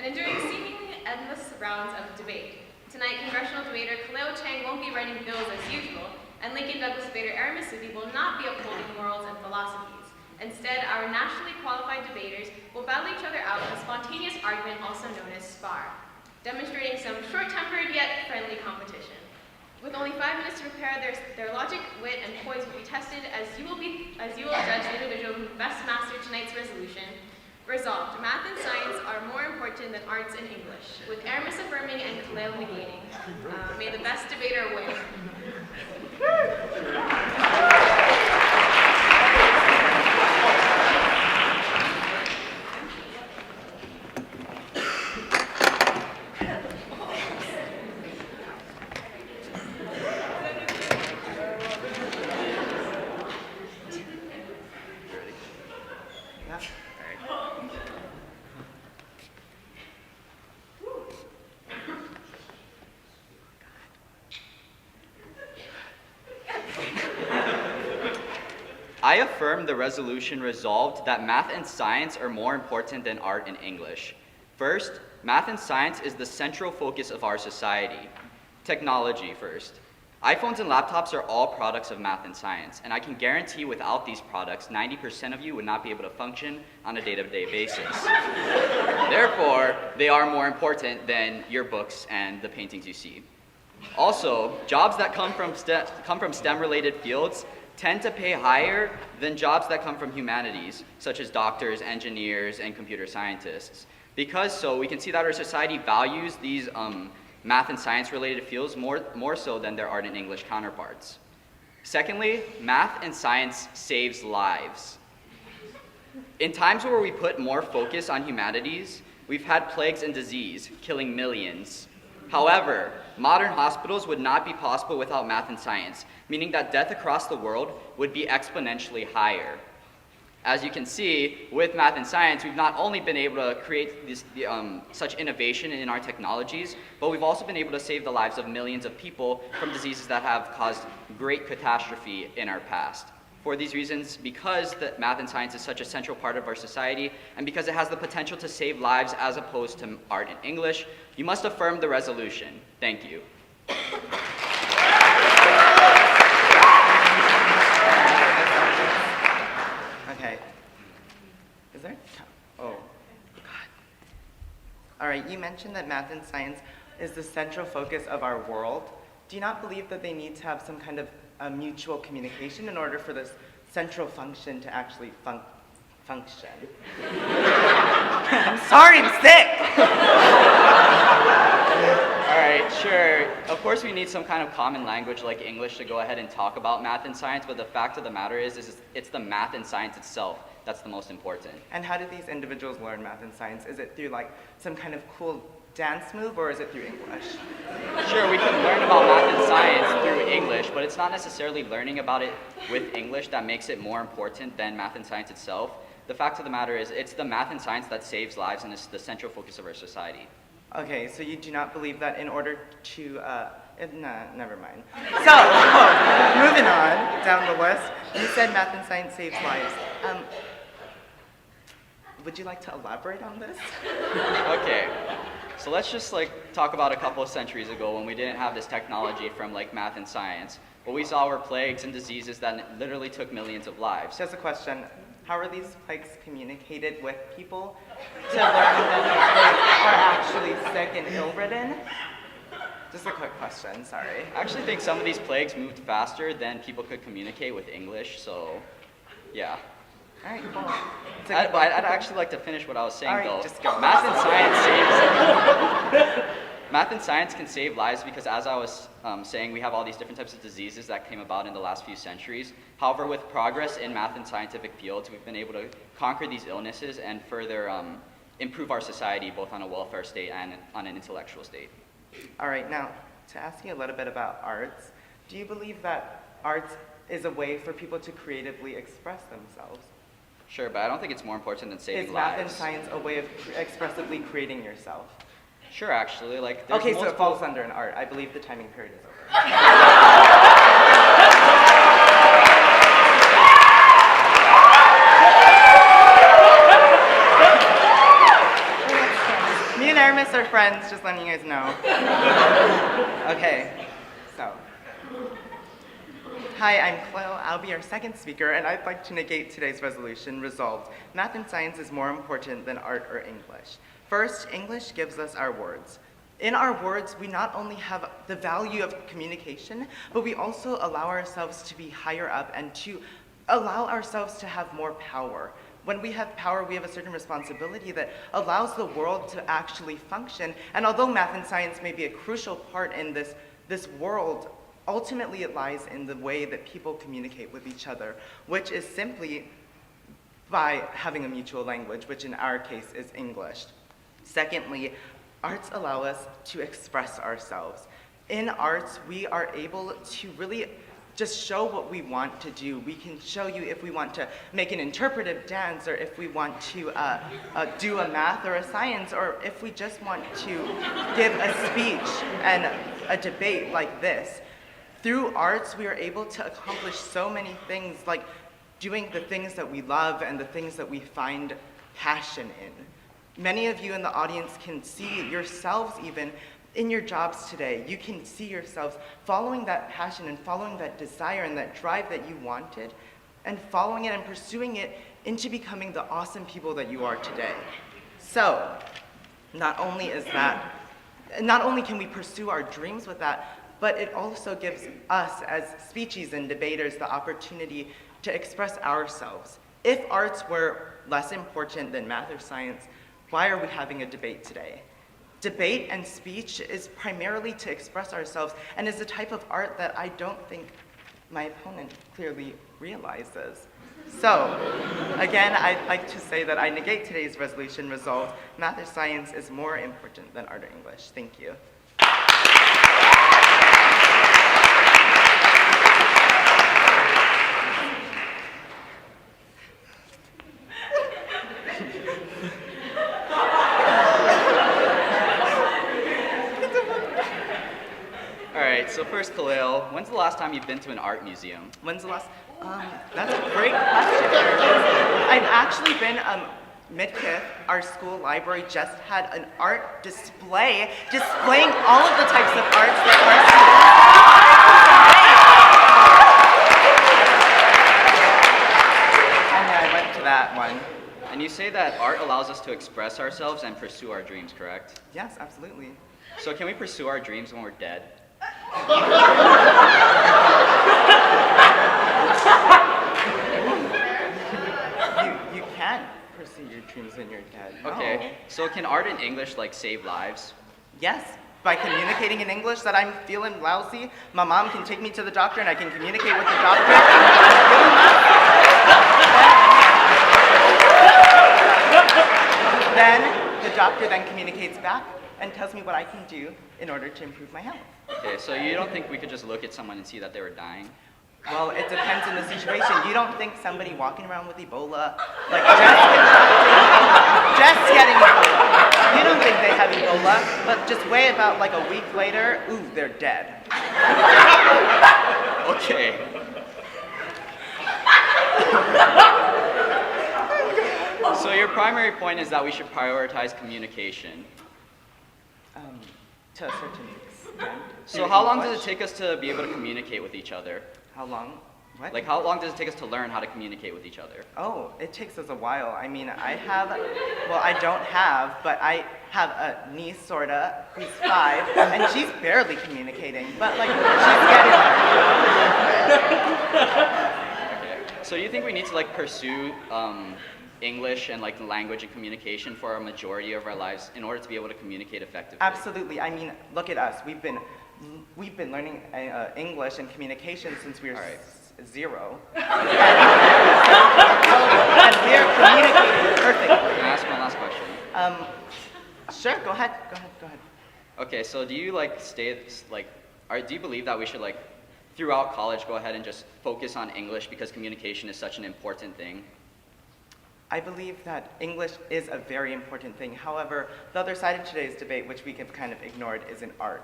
and during seemingly endless rounds of debate. Tonight, Congressional debater Kaleo Chang won't be writing bills as usual, and Lincoln Douglas debater Aramis Subee will not be upholding morals and philosophies. Instead, our nationally qualified debaters will battle each other out in a spontaneous argument also known as SPAR, demonstrating some short-tempered yet friendly competition. With only 5 minutes to prepare, their logic, wit, and poise will be tested as you will judge the individual who best mastered tonight's resolution. Resolved, math and science are more important than arts and English, with Aramis affirming and Kaleo negating. May the best debater win. I affirm the resolution resolved that math and science are more important than art and English. First, math and science is the central focus of our society. Technology first. iPhones and laptops are all products of math and science, and I can guarantee without these products, 90% of you would not be able to function on a day-to-day basis. Therefore, they are more important than your books and the paintings you see. Also, jobs that come from STEM-related fields tend to pay higher than jobs that come from humanities, such as doctors, engineers, and computer scientists. Because so, we can see that our society values these math and science-related fields more so than their art and English counterparts. Secondly, math and science saves lives. In times where we put more focus on humanities, we've had plagues and disease, killing millions. However, modern hospitals would not be possible without math and science, meaning that death across the world would be exponentially higher. As you can see, with math and science, we've not only been able to create such innovation in our technologies, but we've also been able to save the lives of millions of people from diseases that have caused great catastrophe in our past. For these reasons, because math and science is such a central part of our society, and because it has the potential to save lives as opposed to art and English, you must affirm the resolution. Thank you. Okay. Is there? Oh, God. All right, you mentioned that math and science is the central focus of our world. Do you not believe that they need to have some kind of mutual communication in order for this central function to actually function? I'm sorry, I'm sick! All right, sure. Of course we need some kind of common language like English to go ahead and talk about math and science, but the fact of the matter is it's the math and science itself that's the most important. And how do these individuals learn math and science? Is it through like some kind of cool dance move, or is it through English? Sure, we can learn about math and science through English, but it's not necessarily learning about it with English that makes it more important than math and science itself. The fact of the matter is it's the math and science that saves lives and is the central focus of our society. Okay, so you do not believe that in order to, never mind. So, moving on down the list, you said math and science saves lives. Would you like to elaborate on this? Okay, so let's just talk about a couple of centuries ago when we didn't have this technology from math and science. What we saw were plagues and diseases that literally took millions of lives. Just a question. How are these plagues communicated with people to learn that they are actually sick and ill-ridden? Just a quick question, sorry. I actually think some of these plagues moved faster than people could communicate with English, so yeah. All right, cool. I'd actually like to finish what I was saying, though. Just go. Math and science can save lives because, as I was saying, we have all these different types of diseases that came about in the last few centuries. However, with progress in math and scientific fields, we've been able to conquer these illnesses and further improve our society, both on a welfare state and on an intellectual state. All right, now, to ask you a little bit about arts, do you believe that arts is a way for people to creatively express themselves? Sure, but I don't think it's more important than saving lives. Is math and science a way of expressively creating yourself? Sure, actually. Okay, so it falls under an art. I believe the timing period is over. Me and are friends, just letting you guys know. Okay, so. Hi, I'm Kaleo. I'll be our second speaker, and I'd like to negate today's resolution resolved. Math and science is more important than art or English. First, English gives us our words. In our words, we not only have the value of communication, but we also allow ourselves to be higher up and to allow ourselves to have more power. When we have power, we have a certain responsibility that allows the world to actually function. And although math and science may be a crucial part in this world, ultimately it lies in the way that people communicate with each other, which is simply by having a mutual language, which in our case is English. Secondly, arts allow us to express ourselves. In arts, we are able to really just show what we want to do. We can show you if we want to make an interpretive dance, or if we want to do a math or a science, or if we just want to give a speech and a debate like this. Through arts, we are able to accomplish so many things, like doing the things that we love and the things that we find passion in. Many of you in the audience can see yourselves even in your jobs today. You can see yourselves following that passion and following that desire and that drive that you wanted, and following it and pursuing it into becoming the awesome people that you are today. So, not only can we pursue our dreams with that, but it also gives us as speeches and debaters the opportunity to express ourselves. If arts were less important than math or science, why are we having a debate today? Debate and speech is primarily to express ourselves, and is a type of art that I don't think my opponent clearly realizes. So, again, I'd like to say that I negate today's resolution resolved. Math or science is more important than art or English. Thank you. So first, Kaleo, when's the last time you've been to an art museum? When's the last? That's a great question. I've actually been mid-fifth. Our school library just had an art display displaying all of the types of arts that our students. And I went to that one. And you say that art allows us to express ourselves and pursue our dreams, correct? Yes, absolutely. So can we pursue our dreams when we're dead? You can pursue your dreams when you're dead. Okay, No. so can art and English save lives? Yes, by communicating in English that I'm feeling lousy, my mom can take me to the doctor and I can communicate with the doctor. Then the doctor then communicates back and tells me what I can do in order to improve my health. Okay, so you don't think we could just look at someone and see that they were dying? Well, it depends on the situation. You don't think somebody walking around with Ebola, like just getting Ebola. You don't think they have Ebola, but just wait about like a week later, ooh, they're dead. Okay. So your primary point is that we should prioritize communication. To a certain extent. So how long does it take us to be able to communicate with each other? How long? What? Like how long does it take us to learn how to communicate with each other? Oh, it takes us a while. I mean, I don't have, but I have a niece, sorta, who's 5, and she's barely communicating, but like, she's getting there. Okay. So you think we need to pursue English and the language and communication for a majority of our lives in order to be able to communicate effectively? Absolutely. I mean, look at us. We've been learning English and communication since we were 0. And we're communicating perfectly. Can I ask one last question? Sure. Go ahead. Okay, so do you do you believe that we should throughout college go ahead and just focus on English because communication is such an important thing? I believe that English is a very important thing. However, the other side of today's debate, which we have kind of ignored, is in art.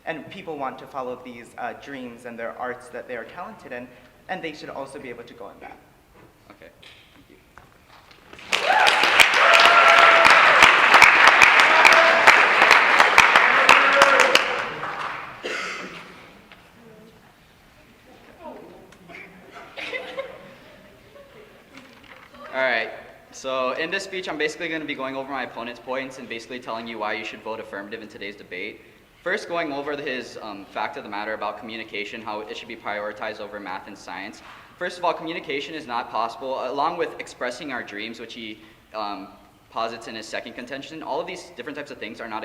And people want to follow these dreams and their arts that they are talented in, and they should also be able to go in that. Okay, thank you. So in this speech, I'm basically going to be going over my opponent's points and basically telling you why you should vote affirmative in today's debate. First, going over his fact of the matter about communication, how it should be prioritized over math and science. First of all, communication is not possible, along with expressing our dreams, which he posits in his second contention. All of these different types of things are not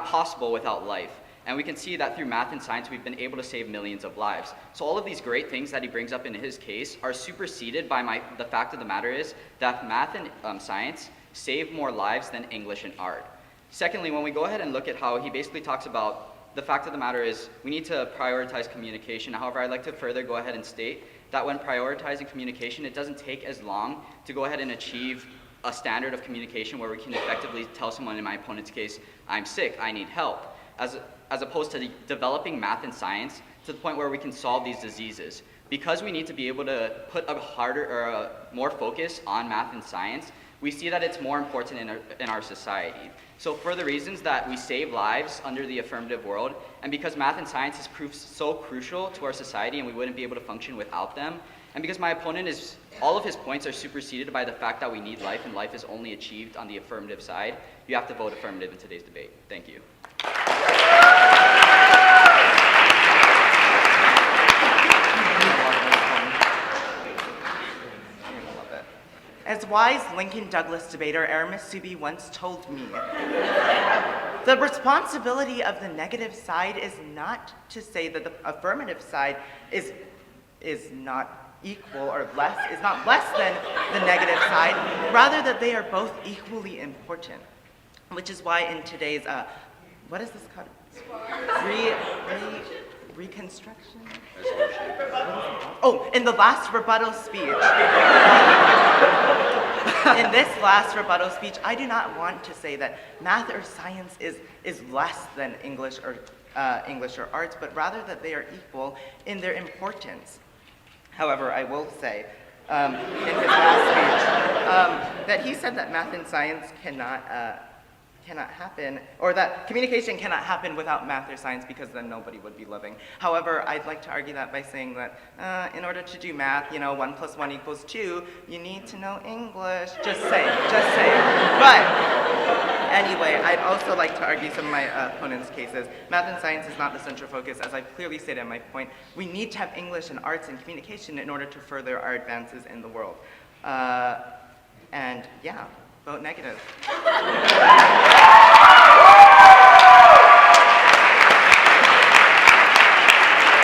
possible without life. And we can see that through math and science, we've been able to save millions of lives. So all of these great things that he brings up in his case are superseded by the fact of the matter is that math and science save more lives than English and art. Secondly, when we go ahead and look at how he basically talks about the fact of the matter is we need to prioritize communication. However, I'd like to further go ahead and state that when prioritizing communication, it doesn't take as long to go ahead and achieve a standard of communication where we can effectively tell someone, in my opponent's case, I'm sick, I need help, as opposed to developing math and science to the point where we can solve these diseases. Because we need to be able to put a harder or a more focus on math and science, we see that it's more important in our society. So for the reasons that we save lives under the affirmative world, and because math and science is proved so crucial to our society and we wouldn't be able to function without them, and because my opponent all of his points are superseded by the fact that we need life and life is only achieved on the affirmative side, you have to vote affirmative in today's debate. Thank you. As wise Lincoln Douglas debater Aramis Subee once told me, the responsibility of the negative side is not to say that the affirmative side is not equal or is not less than the negative side, rather that they are both equally important. Which is why in today's, what is this called? Reconstruction? Oh, in the last rebuttal speech, in this last rebuttal speech, I do not want to say that math or science is less than English or arts, but rather that they are equal in their importance. However, I will say, in his last speech, that he said that math and science cannot happen, or that communication cannot happen without math or science because then nobody would be living. However, I'd like to argue that by saying that in order to do math, 1 + 1 = 2, you need to know English. Just saying. But anyway, I'd also like to argue some of my opponent's cases. Math and science is not the central focus, as I've clearly stated in my point. We need to have English and arts and communication in order to further our advances in the world. And yeah. Vote negative.